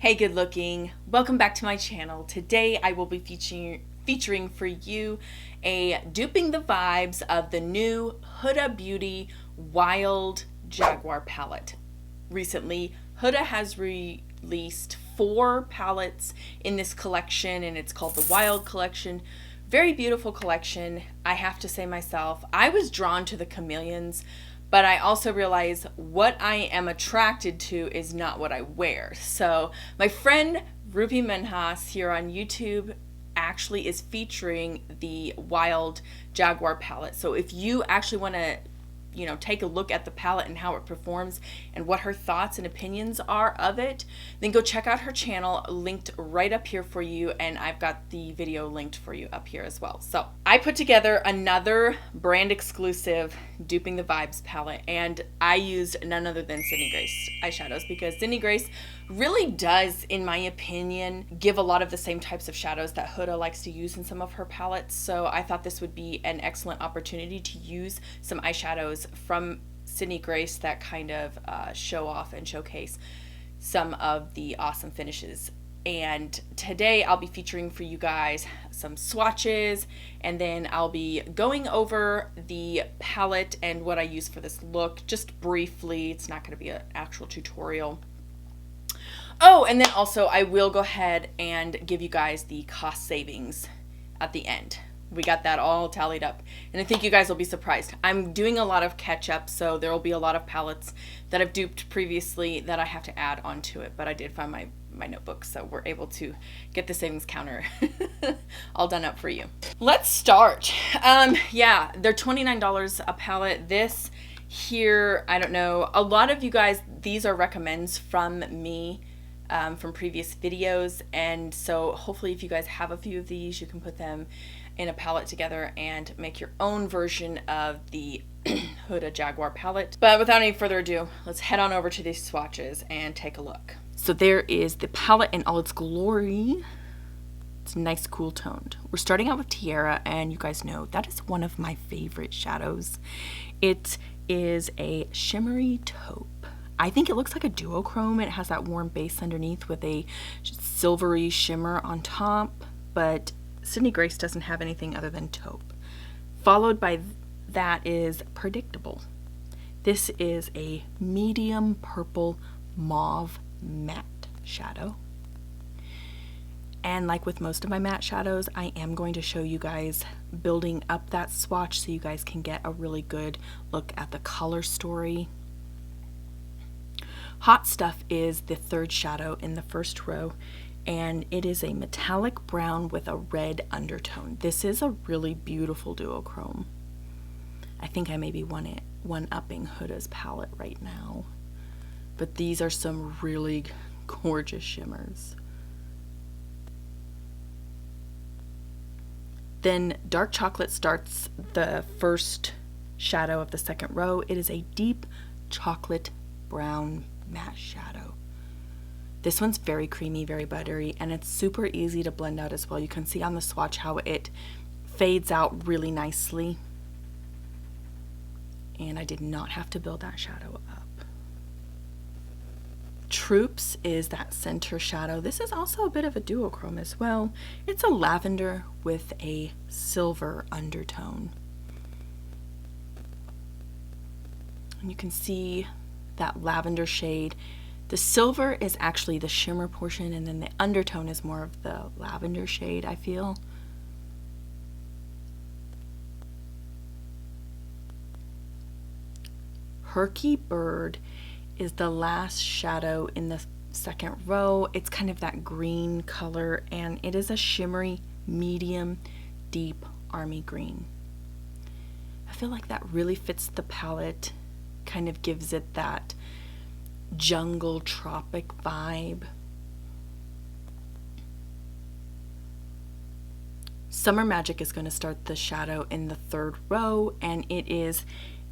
Hey good looking, welcome back to my channel. Today I will be featuring for you a duping the vibes of the new Huda Beauty Wild Jaguar palette. Recently, Huda has released 4 palettes in this collection and it's called the Wild collection. Very beautiful collection. I have to say myself, I was drawn to the chameleons, but I also realize what I am attracted to is not what I wear. So my friend Ruby Menhas here on YouTube actually is featuring the Wild Jaguar palette. So if you actually want to take a look at the palette and how it performs and what her thoughts and opinions are of it, then go check out her channel, linked right up here for you, and I've got the video linked for you up here as well. So I put together another brand exclusive Duping the Vibes palette, and I used none other than Sydney Grace Eyeshadows because Sydney Grace really does, in my opinion, give a lot of the same types of shadows that Huda likes to use in some of her palettes. So I thought this would be an excellent opportunity to use some eyeshadows from Sydney Grace that kind of show off and showcase some of the awesome finishes. And today I'll be featuring for you guys some swatches, and then I'll be going over the palette and what I use for this look just briefly. It's not going to be an actual tutorial. Oh, and then also I will go ahead and give you guys the cost savings at the end. We got that all tallied up, and I think you guys will be surprised. I'm doing a lot of catch up, so there will be a lot of palettes that I've duped previously that I have to add onto it, but I did find my notebook, so we're able to get the savings counter all done up for you. Let's start. Yeah, they're $29 a palette. This here, I don't know, a lot of you guys, these are recommends from me from previous videos, and so hopefully if you guys have a few of these, you can put them in a palette together and make your own version of the Huda Jaguar palette. But without any further ado, let's head on over to these swatches and take a look. So there is the palette in all its glory. It's nice, cool toned. We're starting out with Tiara, and you guys know that is one of my favorite shadows. It is a shimmery taupe. I think it looks like a duochrome. It has that warm base underneath with a silvery shimmer on top, but Sydney Grace doesn't have anything other than taupe. Followed by that is Predictable. This is a medium purple mauve matte shadow. And like with most of my matte shadows, I am going to show you guys building up that swatch so you guys can get a really good look at the color story. Hot Stuff is the third shadow in the first row, and it is a metallic brown with a red undertone. This is a really beautiful duochrome. I think I may be one-upping Huda's palette right now, but these are some really gorgeous shimmers. Then Dark Chocolate starts the first shadow of the second row. It is a deep chocolate brown matte shadow. This one's very creamy, very buttery, and it's super easy to blend out as well. You can see on the swatch how it fades out really nicely. And I did not have to build that shadow up. Troops is that center shadow. This is also a bit of a duochrome as well. It's a lavender with a silver undertone. And you can see that lavender shade. The silver is actually the shimmer portion, and then the undertone is more of the lavender shade, I feel. Herky Bird is the last shadow in the second row. It's kind of that green color, and it is a shimmery, medium, deep army green. I feel like that really fits the palette, kind of gives it that jungle tropic vibe. Summer Magic is going to start the shadow in the third row, and it is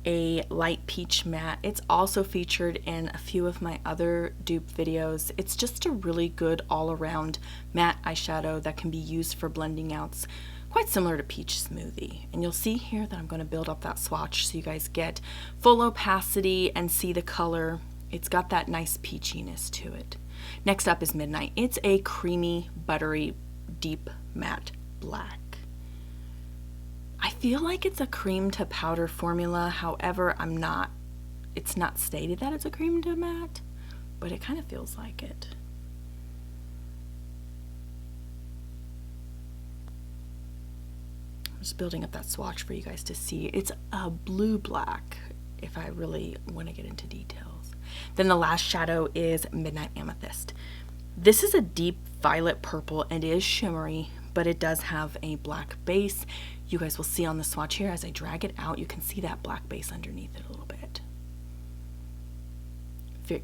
a light peach matte. It's also featured in a few of my other dupe videos. It's just a really good all-around matte eyeshadow that can be used for blending outs, quite similar to Peach Smoothie. And you'll see here that I'm going to build up that swatch so you guys get full opacity and see the color. It's got that nice peachiness to it. Next up is Midnight. It's a creamy, buttery, deep matte black. I feel like it's a cream to powder formula. However, it's not stated that it's a cream to matte, but it kind of feels like it. I'm just building up that swatch for you guys to see. It's a blue black if I really want to get into details. Then the last shadow is Midnight Amethyst. This is a deep violet purple and is shimmery, but it does have a black base. You guys will see on the swatch here as I drag it out, you can see that black base underneath it a little bit. Very,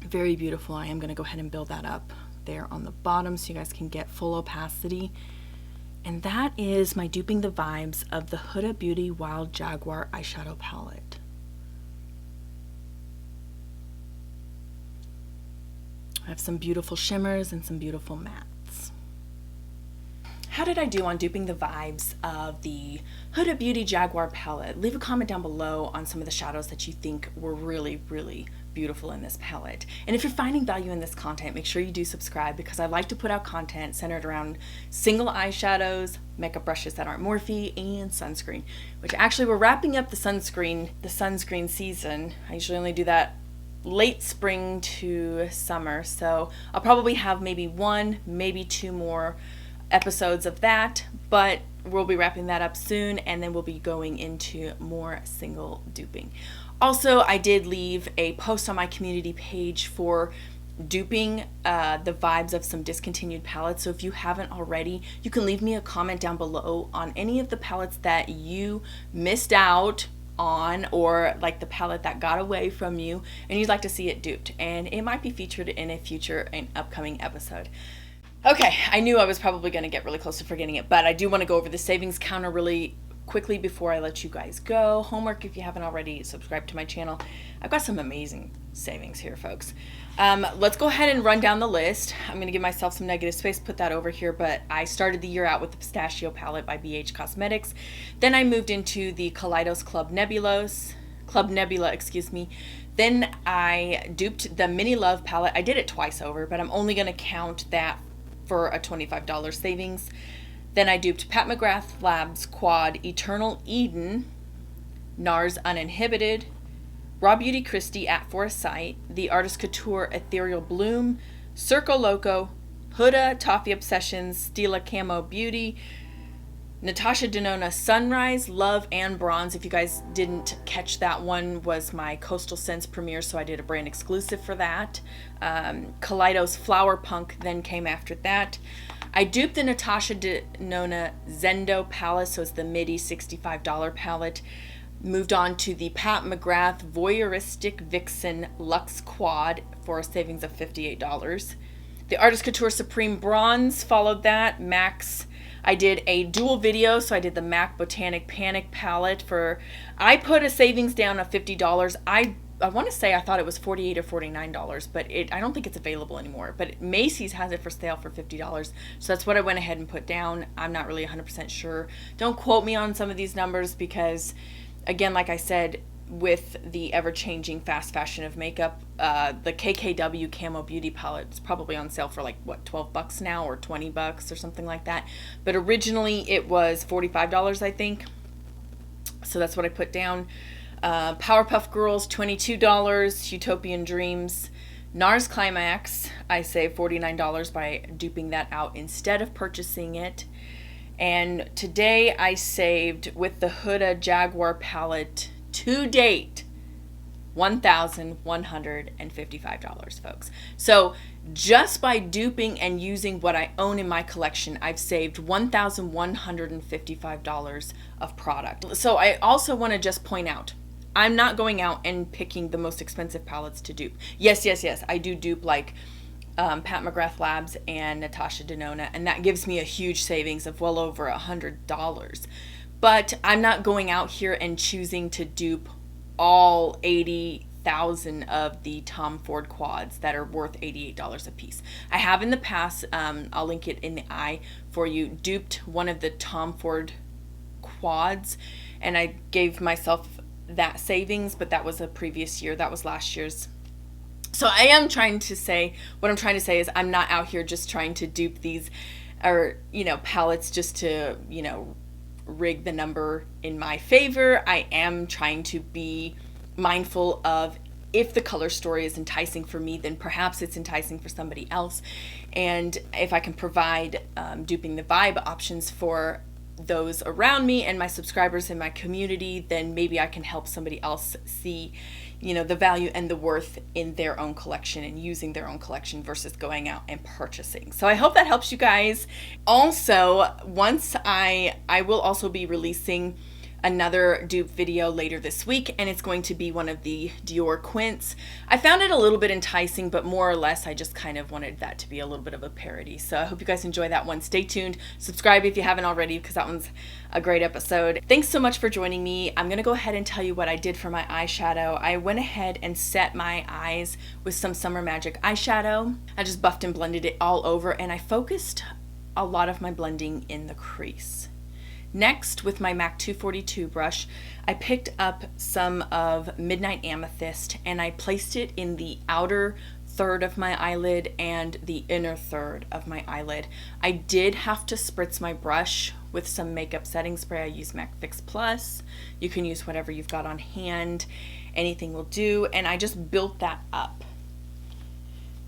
very beautiful. I am going to go ahead and build that up there on the bottom so you guys can get full opacity. And that is my Duping the Vibes of the Huda Beauty Wild Jaguar Eyeshadow Palette. I have some beautiful shimmers and some beautiful mattes. How did I do on duping the vibes of the Huda Beauty Jaguar palette? Leave a comment down below on some of the shadows that you think were really, really beautiful in this palette. And if you're finding value in this content, make sure you do subscribe, because I like to put out content centered around single eyeshadows, makeup brushes that aren't Morphe, and sunscreen, which actually we're wrapping up the sunscreen season. I usually only do that late spring to summer, so I'll probably have maybe one, maybe two more episodes of that, but we'll be wrapping that up soon, and then we'll be going into more single duping. Also, I did leave a post on my community page for duping the vibes of some discontinued palettes, so if you haven't already, you can leave me a comment down below on any of the palettes that you missed out on, or like the palette that got away from you and you'd like to see it duped, and it might be featured in a future and upcoming episode. Okay, I knew I was probably going to get really close to forgetting it, but I do want to go over the savings counter really quickly before I let you guys go. Homework, if you haven't already subscribed to my channel. I've got some amazing savings here, folks. Let's go ahead and run down the list. I'm going to give myself some negative space, put that over here, but I started the year out with the Pistachio palette by BH Cosmetics. Then I moved into the Kaleidos Club Nebula, excuse me. Then I duped the Mini Love palette. I did it twice over, but I'm only going to count that for a $25 savings. Then I duped Pat McGrath Labs Quad Eternal Eden, NARS Uninhibited, Raw Beauty Christie at Foresight, the Artist Couture Ethereal Bloom, Circo Loco, Huda Toffee Obsessions, Stila Camo Beauty, Natasha Denona Sunrise, Love, and Bronze. If you guys didn't catch that one, was my Coastal Scents premiere, so I did a brand exclusive for that. Kaleidos Flower Punk then came after that. I duped the Natasha Denona Zendo palette, so it's the MIDI $65 palette. Moved on to the Pat McGrath Voyeuristic Vixen Luxe Quad for a savings of $58. The Artist Couture Supreme Bronze followed that. Max, I did a dual video, so I did the MAC Botanic Panic palette for, I put a savings down of $50. I want to say I thought it was $48 or $49, but I don't think it's available anymore. But Macy's has it for sale for $50, so that's what I went ahead and put down. I'm not really 100% sure. Don't quote me on some of these numbers because, again, like I said, with the ever-changing fast fashion of makeup, the KKW Camo Beauty palette is probably on sale for like, what, $12 now or $20 or something like that. But originally it was $45, I think. So that's what I put down. Powerpuff Girls, $22. Utopian Dreams. NARS Climax, I saved $49 by duping that out instead of purchasing it. And today I saved, with the Huda Jaguar palette to date, $1,155, folks. So just by duping and using what I own in my collection, I've saved $1,155 of product. So I also want to just point out, I'm not going out and picking the most expensive palettes to dupe. Yes, I do dupe like Pat McGrath Labs and Natasha Denona, and that gives me a huge savings of well over $100. But I'm not going out here and choosing to dupe all 80,000 of the Tom Ford quads that are worth $88 a piece. I have in the past, I'll link it in the eye for you, duped one of the Tom Ford quads, and I gave myself that savings, but that was a previous year. That was last year's. So I am trying to say, what I'm trying to say is I'm not out here just trying to dupe these, or, you know, palettes just to, you know, rig the number in my favor. I am trying to be mindful of, if the color story is enticing for me, then perhaps it's enticing for somebody else. And if I can provide duping the vibe options for those around me and my subscribers in my community, then maybe I can help somebody else see, you know, the value and the worth in their own collection and using their own collection versus going out and purchasing. So I hope that helps you guys. Also, once I will also be releasing another dupe video later this week, and it's going to be one of the Dior Quints. I found it a little bit enticing, but more or less I just kind of wanted that to be a little bit of a parody. So I hope you guys enjoy that one. Stay tuned. Subscribe if you haven't already, because that one's a great episode. Thanks so much for joining me. I'm going to go ahead and tell you what I did for my eyeshadow. I went ahead and set my eyes with some Summer Magic eyeshadow. I just buffed and blended it all over, and I focused a lot of my blending in the crease. Next, with my MAC 242 brush, I picked up some of Midnight Amethyst and I placed it in the outer third of my eyelid and the inner third of my eyelid. I did have to spritz my brush with some makeup setting spray. I use MAC Fix Plus. You can use whatever you've got on hand. Anything will do. And I just built that up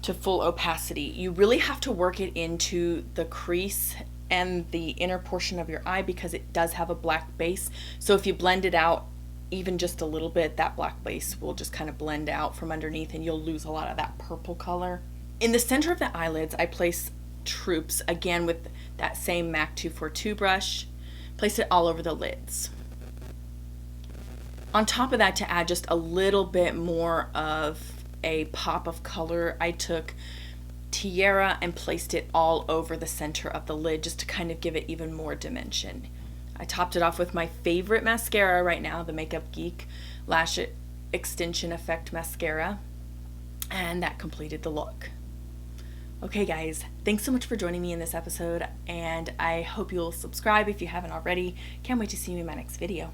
to full opacity. You really have to work it into the crease and the inner portion of your eye because it does have a black base. So if you blend it out even just a little bit, that black base will just kind of blend out from underneath and you'll lose a lot of that purple color. In the center of the eyelids, I place Troops, again with that same MAC 242 brush. Place it all over the lids. On top of that, to add just a little bit more of a pop of color, I took Tiara and placed it all over the center of the lid just to kind of give it even more dimension. I topped it off with my favorite mascara right now, the Makeup Geek Lash Extension Effect Mascara, and that completed the look. Okay guys, thanks so much for joining me in this episode, and I hope you'll subscribe if you haven't already. Can't wait to see you in my next video.